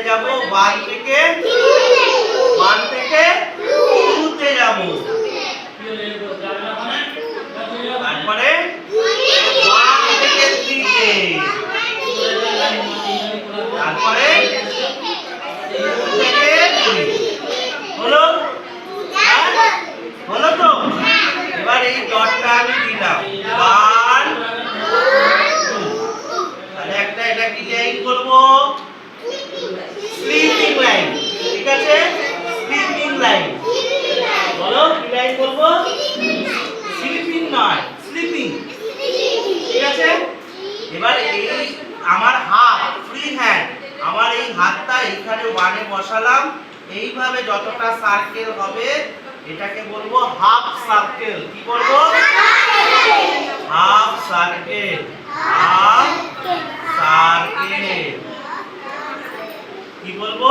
কোথায় যাব? 1 থেকে 2 তে যাব। তারপরে 1 থেকে 3 তে, তারপরে 2 থেকে 3 হলো। হলো তো? এবার এই ডটটা আমি দিলাম 1 2, তাহলে একটা এটা কি লাইন করব? Sleeping line. ঠিক আছে, স্লিপিং লাইন। বলো কি লাইন করব? স্লিপিং নয়, স্লিপিং। ঠিক আছে, এবার এই আমার হাত ফ্রি হ্যান্ড, আমার এই হাতটা এখানে 1 এ বসালাম। এইভাবে যতটা সার্কেল হবে এটাকে বলবো হাফ সার্কেল। কি বলবো? Half circle. Half circle. কি বলবো?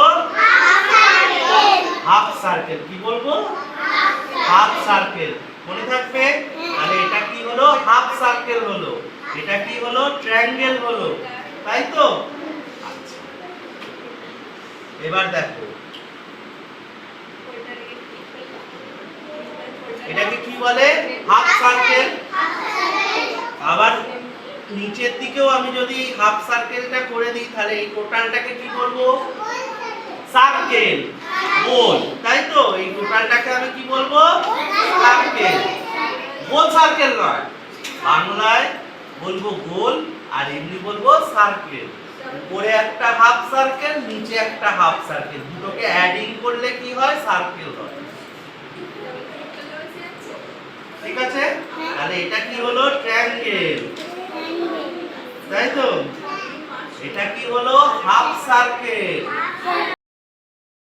Half circle. কি বলবো? Half circle. মনে থাকবে? তাহলে এটা কি হলো? হাফ সার্কেল হলো। এটা কি হলো? ট্রায়াঙ্গেল হলো। তাই তো? আচ্ছা, এবার দেখো এটাকে কি বলে? Half circle. আবার নিচের দিকেও আমি যদি হাফ সার্কেলটা করে দিই তাহলে এই টোটালটাকে কি বলবো? সার্কেল, গোল। তাই তো? এই টোটালটাকে আমি কি বলবো? সার্কেল। গোল সার্কেল নয়, বাংলায় বলবো গোল আর এমনি বলবো সার্কেল। উপরে একটা হাফ সার্কেল, নিচে একটা হাফ সার্কেল, দুটোকে অ্যাডিং করলে কি হয়? সার্কেল হয়। ঠিক আছে, তাহলে এটা কি হলো? ট্রায়াঙ্গেল। তাই তো? এটা কি হলো? Half circle.